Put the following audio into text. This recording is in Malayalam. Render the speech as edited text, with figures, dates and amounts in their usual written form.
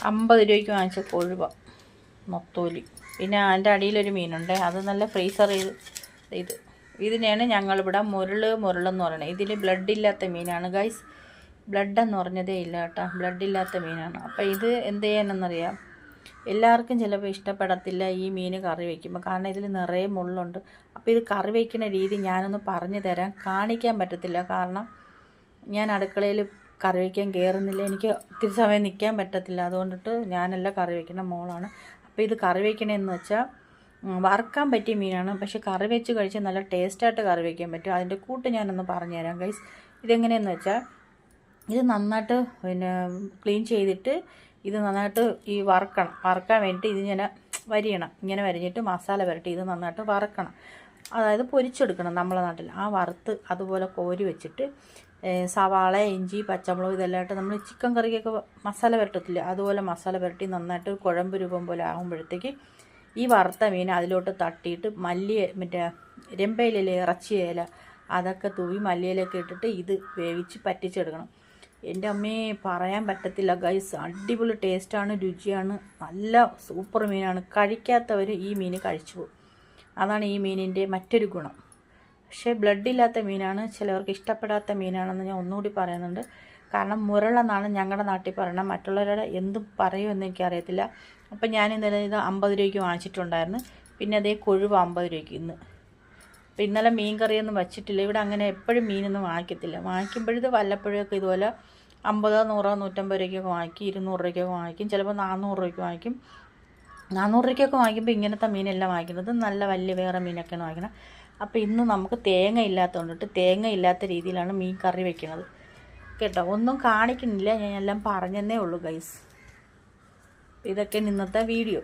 50 രൂപയ്ക്ക് വാങ്ങിച്ച കൊഴുവ നൊത്തോലി. പിന്നെ അതിൻ്റെ അടിയിലൊരു മീനുണ്ട്, അത് നല്ല ഫ്രീസർ ചെയ്ത് ഇതിനെയാണ് ഞങ്ങളിവിടെ മുരളെന്ന് പറയുന്നത്. ഇതിൽ ബ്ലഡ് ഇല്ലാത്ത മീനാണ് ഗൈസ്. ബ്ലഡെന്ന് പറഞ്ഞതേ ഇല്ല കേട്ടോ, ബ്ലഡ് ഇല്ലാത്ത മീനാണ്. അപ്പോൾ ഇത് എന്ത് ചെയ്യാനെന്നറിയാം, എല്ലാവർക്കും ചിലപ്പോൾ ഇഷ്ടപ്പെടത്തില്ല ഈ മീൻ കറി വയ്ക്കുമ്പോൾ, കാരണം ഇതിൽ നിറയെ മുള്ളുണ്ട്. അപ്പോൾ ഇത് കറി വയ്ക്കുന്ന രീതി ഞാനൊന്ന് പറഞ്ഞു തരാം. കാണിക്കാൻ പറ്റത്തില്ല, കാരണം ഞാൻ അടുക്കളയിൽ കറി വയ്ക്കാൻ കയറുന്നില്ല, എനിക്ക് ഒത്തിരി സമയം നിൽക്കാൻ പറ്റത്തില്ല. അതുകൊണ്ടിട്ട് ഞാനല്ല കറി വയ്ക്കുന്ന, മോളാണ്. അപ്പോൾ ഇത് കറി വയ്ക്കണമെന്ന് വെച്ചാൽ വറുക്കാൻ പറ്റിയ മീനാണ്, പക്ഷെ കറി വെച്ച് കഴിച്ചാൽ നല്ല ടേസ്റ്റായിട്ട് കറി വയ്ക്കാൻ പറ്റും. അതിൻ്റെ കൂട്ട് ഞാനൊന്ന് പറഞ്ഞു തരാം ഗൈസ്. ഇതെങ്ങനെയെന്ന് വെച്ചാൽ, ഇത് നന്നായിട്ട് ക്ലീൻ ചെയ്തിട്ട് ഇത് നന്നായിട്ട് ഈ വറുക്കാൻ വേണ്ടിയിട്ട് ഇത് ഇങ്ങനെ വരിഞ്ഞിട്ട് മസാല പുരട്ടി ഇത് നന്നായിട്ട് വറുക്കണം. അതായത് പൊരിച്ചെടുക്കണം നമ്മളെ നാട്ടിൽ. ആ വറുത്ത് അതുപോലെ കോരി വെച്ചിട്ട് സവാള, ഇഞ്ചി, പച്ചമുളക് ഇതെല്ലാമായിട്ട് നമ്മൾ ചിക്കൻ കറിക്കൊക്കെ മസാല പുരട്ടത്തില്ല, അതുപോലെ മസാല പുരട്ടി നന്നായിട്ട് കുഴമ്പ് രൂപം പോലെ ആകുമ്പോഴത്തേക്ക് ഈ വറുത്ത മീൻ അതിലോട്ട് തട്ടിയിട്ട് മറ്റേ രമ്പയിലെ ഇറച്ചിയില അതൊക്കെ തൂവി മല്ലിയിലൊക്കെ ഇട്ടിട്ട് ഇത് വേവിച്ച് പറ്റിച്ചെടുക്കണം. എൻ്റെ അമ്മയെ പറയാൻ പറ്റത്തില്ല ഗൈസ്, അടിപൊളി ടേസ്റ്റാണ്, രുചിയാണ്, നല്ല സൂപ്പർ മീനാണ്. കഴിക്കാത്തവർ ഈ മീൻ കഴിച്ചു പോകും. അതാണ് ഈ മീനിൻ്റെ മറ്റൊരു ഗുണം. പക്ഷേ ബ്ലഡ് ഇല്ലാത്ത മീനാണ്, ചിലവർക്ക് ഇഷ്ടപ്പെടാത്ത മീനാണെന്ന് ഞാൻ ഒന്നുകൂടി പറയുന്നുണ്ട്. കാരണം മുരളെന്നാണ് ഞങ്ങളുടെ നാട്ടിൽ പറയുന്നത്, മറ്റുള്ളവരുടെ എന്തും പറയുമെന്ന് എനിക്കറിയത്തില്ല. അപ്പം ഞാൻ ഇന്നലെ ഇത് 50 രൂപയ്ക്ക് വാങ്ങിച്ചിട്ടുണ്ടായിരുന്നു. പിന്നെ അതേ കൊഴുവ് 50 രൂപയ്ക്ക് ഇന്ന്. അപ്പം ഇന്നലെ മീൻ കറിയൊന്നും വച്ചിട്ടില്ല. ഇവിടെ അങ്ങനെ എപ്പോഴും മീനൊന്നും വാങ്ങിക്കത്തില്ല. വാങ്ങിക്കുമ്പോഴത് വല്ലപ്പോഴൊക്കെ ഇതുപോലെ 50, 100, 150 രൂപയ്ക്കൊക്കെ വാങ്ങിക്കും, 200 രൂപയ്ക്കൊക്കെ വാങ്ങിക്കും, ചിലപ്പോൾ 400 രൂപയ്ക്ക് വാങ്ങിക്കും. 400 രൂപയ്ക്കൊക്കെ വാങ്ങിക്കുമ്പോൾ ഇങ്ങനത്തെ മീനെല്ലാം വാങ്ങിക്കുന്നത്, നല്ല വലിയ വേറെ മീനൊക്കെയാണ് വാങ്ങിക്കുന്നത്. അപ്പോൾ ഇന്ന് നമുക്ക് തേങ്ങ ഇല്ലാത്തതുകൊണ്ടിട്ട് തേങ്ങ ഇല്ലാത്ത രീതിയിലാണ് മീൻ കറി വെക്കുന്നത് കേട്ടോ. ഒന്നും കാണിക്കുന്നില്ല, ഞാൻ എല്ലാം പറഞ്ഞതേ ഉള്ളൂ ഗൈസ്. ഇതൊക്കെ ഇന്നത്തെ വീഡിയോ.